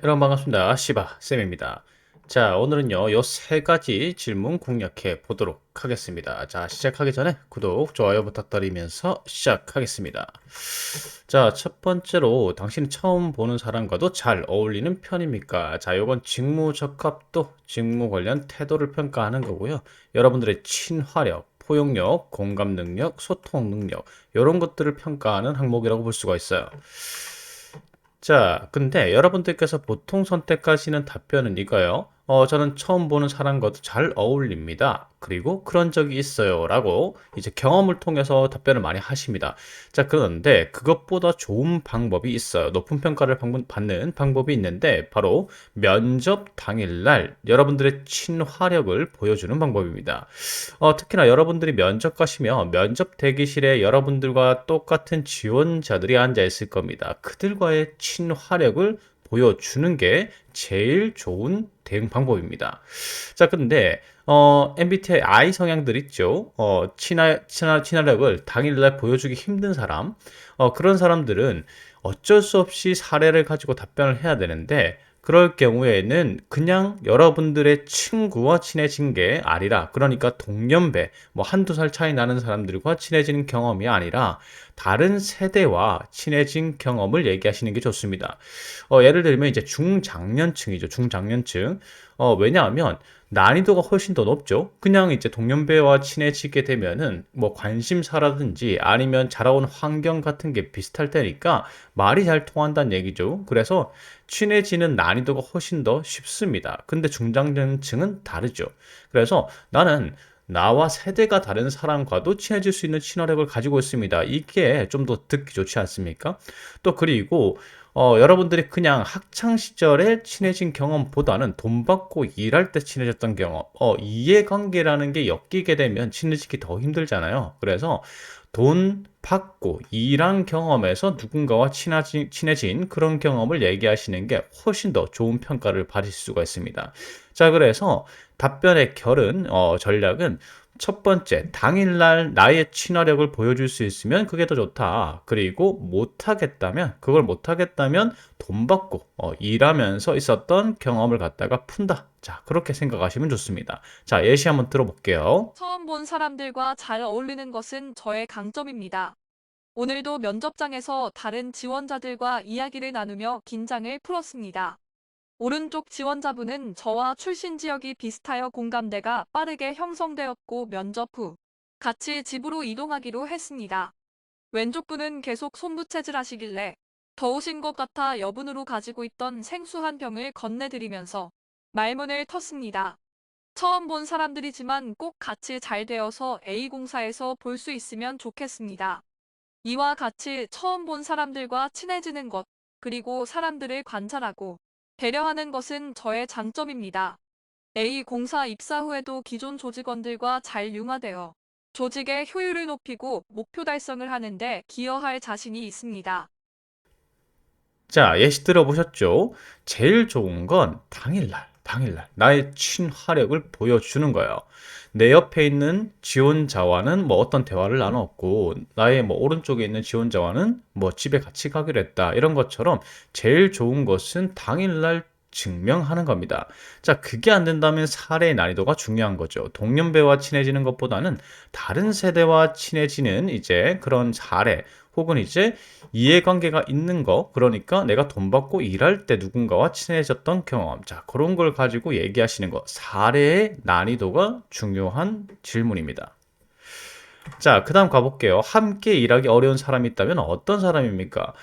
여러분 반갑습니다. 시바쌤입니다. 자, 오늘은요, 요 세 가지 질문 공략해 보도록 하겠습니다. 자, 시작하기 전에 구독, 좋아요 부탁드리면서 시작하겠습니다. 자, 첫 번째로 당신이 처음 보는 사람과도 잘 어울리는 편입니까? 자, 요건 직무 적합도, 직무 관련 태도를 평가하는 거고요. 여러분들의 친화력, 포용력, 공감 능력, 소통 능력, 이런 것들을 평가하는 항목이라고 볼 수가 있어요. 자, 근데 여러분들께서 보통 선택하시는 답변은 이거예요. 저는 처음 보는 사람과도 잘 어울립니다. 그리고 그런 적이 있어요. 라고 이제 경험을 통해서 답변을 많이 하십니다. 자, 그런데 그것보다 좋은 방법이 있어요. 높은 평가를 받는 방법이 있는데 바로 면접 당일날 여러분들의 친화력을 보여주는 방법입니다. 특히나 여러분들이 면접 가시면 면접 대기실에 여러분들과 똑같은 지원자들이 앉아 있을 겁니다. 그들과의 친화력을 보여주는 게 제일 좋은 대응 방법입니다. 자, 근데 MBTI I 성향들 있죠. 친화력을 당일날 보여주기 힘든 사람, 그런 사람들은 어쩔 수 없이 사례를 가지고 답변을 해야 되는데 그럴 경우에는 그냥 여러분들의 친구와 친해진 게 아니라, 그러니까 동년배, 뭐 한두 살 차이 나는 사람들과 친해지는 경험이 아니라 다른 세대와 친해진 경험을 얘기하시는 게 좋습니다. 예를 들면 이제 중장년층이죠. 중장년층. 왜냐하면 난이도가 훨씬 더 높죠. 그냥 이제 동년배와 친해지게 되면은 뭐 관심사라든지 아니면 자라온 환경 같은 게 비슷할 테니까 말이 잘 통한다는 얘기죠. 그래서 친해지는 난이도가 훨씬 더 쉽습니다. 근데 중장년층은 다르죠. 그래서 나는 나와 세대가 다른 사람과도 친해질 수 있는 친화력을 가지고 있습니다. 이게 좀 더 듣기 좋지 않습니까? 또 그리고 여러분들이 그냥 학창 시절에 친해진 경험보다는 돈 받고 일할 때 친해졌던 경험, 이해관계라는 게 엮이게 되면 친해지기 더 힘들잖아요. 그래서 돈 받고 일한 경험에서 누군가와 친해진 그런 경험을 얘기하시는 게 훨씬 더 좋은 평가를 받을 수가 있습니다. 자, 그래서 답변의 전략은 첫 번째, 당일날 나의 친화력을 보여줄 수 있으면 그게 더 좋다. 그리고 그걸 못하겠다면 돈 받고 일하면서 있었던 경험을 갖다가 푼다. 자, 그렇게 생각하시면 좋습니다. 자, 예시 한번 들어볼게요. 처음 본 사람들과 잘 어울리는 것은 저의 강점입니다. 오늘도 면접장에서 다른 지원자들과 이야기를 나누며 긴장을 풀었습니다. 오른쪽 지원자분은 저와 출신 지역이 비슷하여 공감대가 빠르게 형성되었고 면접 후 같이 집으로 이동하기로 했습니다. 왼쪽 분은 계속 손부채질 하시길래 더우신 것 같아 여분으로 가지고 있던 생수 한 병을 건네드리면서 말문을 텄습니다. 처음 본 사람들이지만 꼭 같이 잘 되어서 A공사에서 볼 수 있으면 좋겠습니다. 이와 같이 처음 본 사람들과 친해지는 것, 그리고 사람들을 관찰하고 배려하는 것은 저의 장점입니다. A공사 입사 후에도 기존 조직원들과 잘 융화되어 조직의 효율을 높이고 목표 달성을 하는데 기여할 자신이 있습니다. 자, 예시 들어보셨죠? 제일 좋은 건 당일날 나의 친화력을 보여주는 거예요. 내 옆에 있는 지원자와는 뭐 어떤 대화를 나눴고, 나의 뭐 오른쪽에 있는 지원자와는 뭐 집에 같이 가기로 했다. 이런 것처럼 제일 좋은 것은 당일날 증명하는 겁니다. 자, 그게 안 된다면 사례의 난이도가 중요한 거죠. 동년배와 친해지는 것보다는 다른 세대와 친해지는 이제 그런 사례, 혹은 이제 이해관계가 있는 거, 그러니까 내가 돈 받고 일할 때 누군가와 친해졌던 경험. 자, 그런 걸 가지고 얘기하시는 거. 사례의 난이도가 중요한 질문입니다. 자, 그 다음 가볼게요. 함께 일하기 어려운 사람이 있다면 어떤 사람입니까?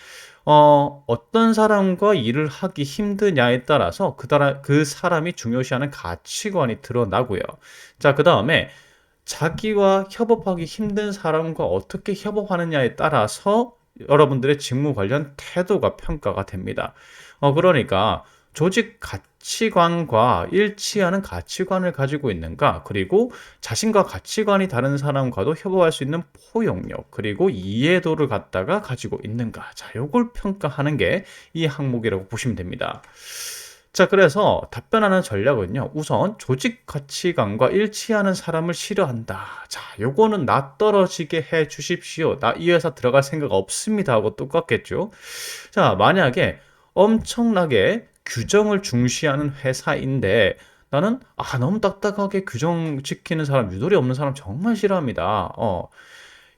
어떤 사람과 일을 하기 힘드냐에 따라서 그 사람이 중요시하는 가치관이 드러나고요. 자, 그 다음에 자기와 협업하기 힘든 사람과 어떻게 협업하느냐에 따라서 여러분들의 직무 관련 태도가 평가가 됩니다. 그러니까 조직 가치관과 일치하는 가치관을 가지고 있는가, 그리고 자신과 가치관이 다른 사람과도 협업할 수 있는 포용력, 그리고 이해도를 갖다가 가지고 있는가. 자, 요걸 평가하는 게 이 항목이라고 보시면 됩니다. 자, 그래서 답변하는 전략은요, 우선 조직 가치관과 일치하는 사람을 싫어한다. 자, 요거는 나 떨어지게 해 주십시오. 나 이 회사 들어갈 생각 없습니다. 하고 똑같겠죠. 자, 만약에 엄청나게 규정을 중시하는 회사인데 나는 너무 딱딱하게 규정 지키는 사람, 유도리 없는 사람 정말 싫어합니다.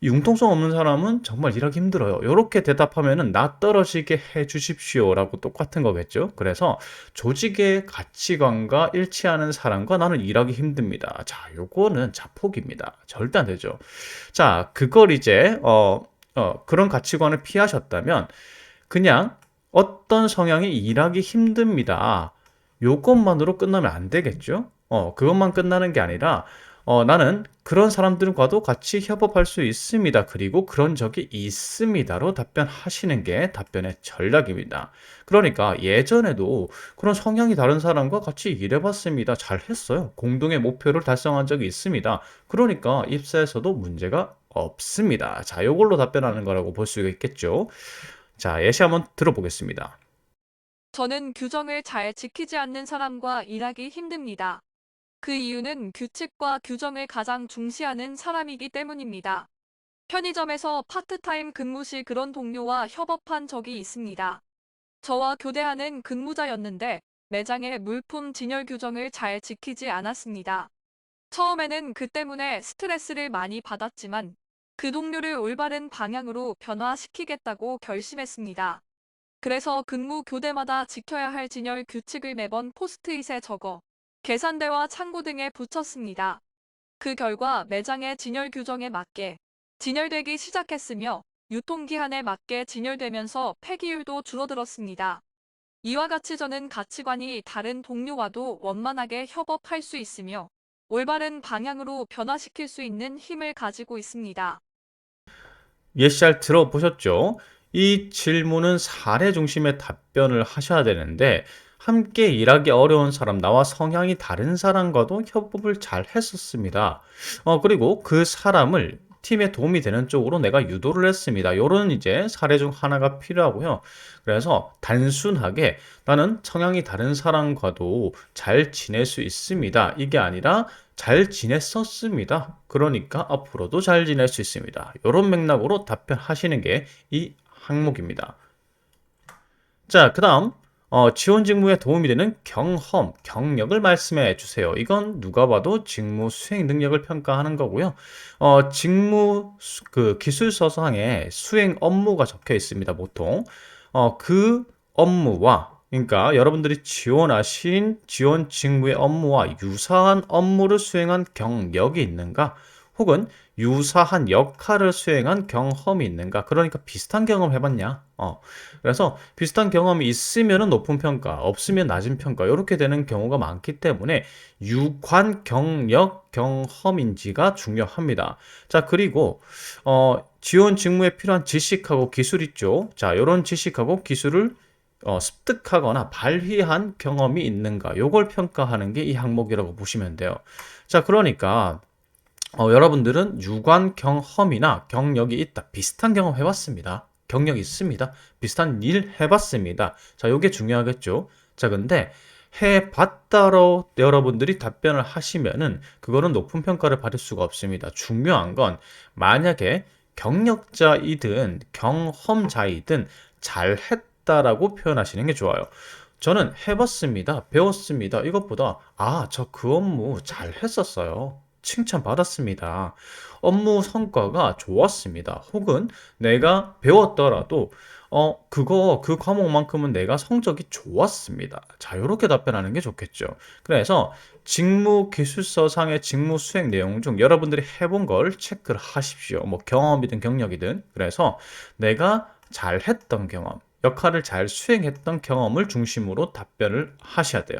융통성 없는 사람은 정말 일하기 힘들어요. 요렇게 대답하면은 "나 떨어지게 해 주십시오."라고 똑같은 거겠죠. 그래서 조직의 가치관과 일치하는 사람과 나는 일하기 힘듭니다. 자, 요거는 자폭입니다. 절대 안 되죠. 자, 그걸 이제 그런 가치관을 피하셨다면 그냥 어떤 성향이 일하기 힘듭니다. 요것만으로 끝나면 안 되겠죠? 그것만 끝나는 게 아니라, 나는 그런 사람들과도 같이 협업할 수 있습니다. 그리고 그런 적이 있습니다로 답변하시는 게 답변의 전략입니다. 그러니까 예전에도 그런 성향이 다른 사람과 같이 일해봤습니다. 잘했어요. 공동의 목표를 달성한 적이 있습니다. 그러니까 입사에서도 문제가 없습니다. 자, 요걸로 답변하는 거라고 볼 수 있겠죠? 자, 예시 한번 들어보겠습니다. 저는 규정을 잘 지키지 않는 사람과 일하기 힘듭니다. 그 이유는 규칙과 규정을 가장 중시하는 사람이기 때문입니다. 편의점에서 파트타임 근무 시 그런 동료와 협업한 적이 있습니다. 저와 교대하는 근무자였는데 매장의 물품 진열 규정을 잘 지키지 않았습니다. 처음에는 그 때문에 스트레스를 많이 받았지만 그 동료를 올바른 방향으로 변화시키겠다고 결심했습니다. 그래서 근무 교대마다 지켜야 할 진열 규칙을 매번 포스트잇에 적어 계산대와 창고 등에 붙였습니다. 그 결과 매장의 진열 규정에 맞게 진열되기 시작했으며 유통기한에 맞게 진열되면서 폐기율도 줄어들었습니다. 이와 같이 저는 가치관이 다른 동료와도 원만하게 협업할 수 있으며 올바른 방향으로 변화시킬 수 있는 힘을 가지고 있습니다. 예시 잘 들어보셨죠? 이 질문은 사례 중심의 답변을 하셔야 되는데, 함께 일하기 어려운 사람, 나와 성향이 다른 사람과도 협업을 잘 했었습니다. 그리고 그 사람을 팀에 도움이 되는 쪽으로 내가 유도를 했습니다. 요런 이제 사례 중 하나가 필요하고요. 그래서 단순하게 나는 성향이 다른 사람과도 잘 지낼 수 있습니다. 이게 아니라 잘 지냈었습니다. 그러니까 앞으로도 잘 지낼 수 있습니다. 이런 맥락으로 답변하시는 게 이 항목입니다. 자, 그 다음, 지원 직무에 도움이 되는 경험, 경력을 말씀해 주세요. 이건 누가 봐도 직무 수행 능력을 평가하는 거고요. 그 기술서상에 수행 업무가 적혀 있습니다, 보통. 그 업무와, 그러니까 여러분들이 지원하신 지원 직무의 업무와 유사한 업무를 수행한 경력이 있는가? 혹은 유사한 역할을 수행한 경험이 있는가? 그러니까 비슷한 경험 해봤냐? 그래서 비슷한 경험이 있으면 높은 평가, 없으면 낮은 평가, 이렇게 되는 경우가 많기 때문에 유관 경력 경험인지가 중요합니다. 자, 그리고 지원 직무에 필요한 지식하고 기술 있죠. 자, 이런 지식하고 기술을 습득하거나 발휘한 경험이 있는가? 요걸 평가하는 게 이 항목이라고 보시면 돼요. 자, 그러니까 여러분들은 유관 경험이나 경력이 있다. 비슷한 경험 해봤습니다. 경력이 있습니다. 비슷한 일 해봤습니다. 자, 요게 중요하겠죠. 자, 근데 해봤다로 여러분들이 답변을 하시면은 그거는 높은 평가를 받을 수가 없습니다. 중요한 건 만약에 경력자이든 경험자이든 잘했다라고 표현하시는 게 좋아요. 저는 해봤습니다. 배웠습니다. 이것보다 저 그 업무 잘했었어요. 칭찬받았습니다. 업무 성과가 좋았습니다. 혹은 내가 배웠더라도 그 과목만큼은 내가 성적이 좋았습니다. 자, 요렇게 답변하는 게 좋겠죠. 그래서 직무 기술서상의 직무 수행 내용 중 여러분들이 해본 걸 체크를 하십시오. 뭐 경험이든 경력이든. 그래서 내가 잘했던 경험, 역할을 잘 수행했던 경험을 중심으로 답변을 하셔야 돼요.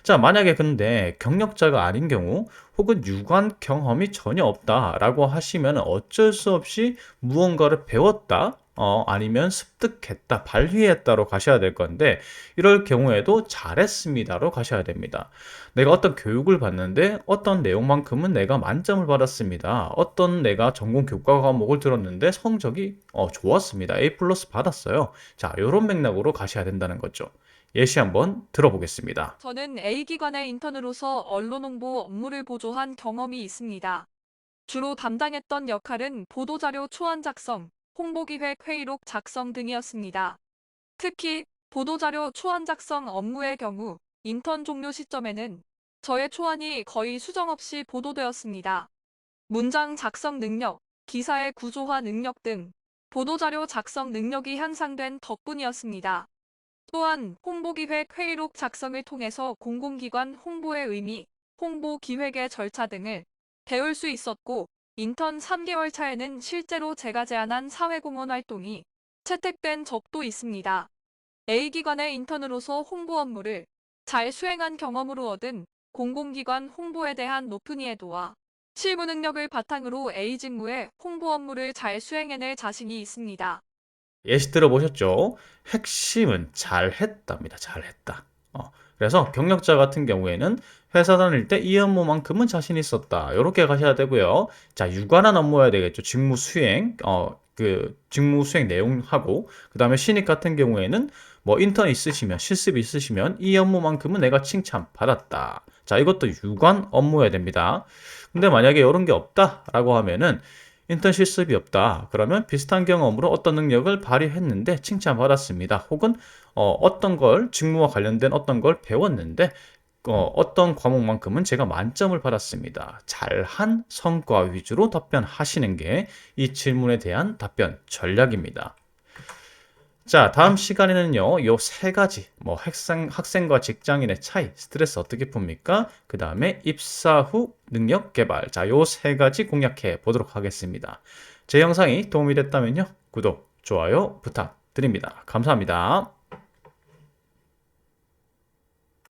자, 만약에 근데 경력자가 아닌 경우 혹은 유관 경험이 전혀 없다라고 하시면 어쩔 수 없이 무언가를 배웠다, 아니면 습득했다, 발휘했다로 가셔야 될 건데 이럴 경우에도 잘했습니다로 가셔야 됩니다. 내가 어떤 교육을 받는데 어떤 내용만큼은 내가 만점을 받았습니다. 어떤 내가 전공 교과 과목을 들었는데 성적이 좋았습니다. A 플러스 받았어요. 자, 이런 맥락으로 가셔야 된다는 거죠. 예시 한번 들어보겠습니다. 저는 A기관의 인턴으로서 언론 홍보 업무를 보조한 경험이 있습니다. 주로 담당했던 역할은 보도자료 초안 작성, 홍보기획 회의록 작성 등이었습니다. 특히 보도자료 초안 작성 업무의 경우 인턴 종료 시점에는 저의 초안이 거의 수정 없이 보도되었습니다. 문장 작성 능력, 기사의 구조화 능력 등 보도자료 작성 능력이 향상된 덕분이었습니다. 또한 홍보기획 회의록 작성을 통해서 공공기관 홍보의 의미, 홍보 기획의 절차 등을 배울 수 있었고, 인턴 3개월 차에는 실제로 제가 제안한 사회공헌 활동이 채택된 적도 있습니다. A기관의 인턴으로서 홍보 업무를 잘 수행한 경험으로 얻은 공공기관 홍보에 대한 높은 이해도와 실무 능력을 바탕으로 A 직무의 홍보 업무를 잘 수행해낼 자신이 있습니다. 예시 들어보셨죠? 핵심은 잘했답니다. 잘했다. 그래서 경력자 같은 경우에는 회사 다닐 때 이 업무만큼은 자신 있었다. 이렇게 가셔야 되고요. 자, 유관한 업무여야 되겠죠. 직무 수행, 그 직무 수행 내용하고, 그 다음에 신입 같은 경우에는 뭐 인턴 있으시면, 실습 있으시면 이 업무만큼은 내가 칭찬받았다. 자, 이것도 유관 업무여야 됩니다. 근데 만약에 이런 게 없다라고 하면은 인턴 실습이 없다. 그러면 비슷한 경험으로 어떤 능력을 발휘했는데 칭찬받았습니다. 혹은 어떤 걸 직무와 관련된 어떤 걸 배웠는데 어떤 과목만큼은 제가 만점을 받았습니다. 잘한 성과 위주로 답변하시는 게 이 질문에 대한 답변 전략입니다. 자, 다음 시간에는요, 요 세 가지, 뭐, 학생과 직장인의 차이, 스트레스 어떻게 풉니까? 그 다음에 입사 후 능력 개발. 자, 요 세 가지 공략해 보도록 하겠습니다. 제 영상이 도움이 됐다면요, 구독, 좋아요 부탁드립니다. 감사합니다.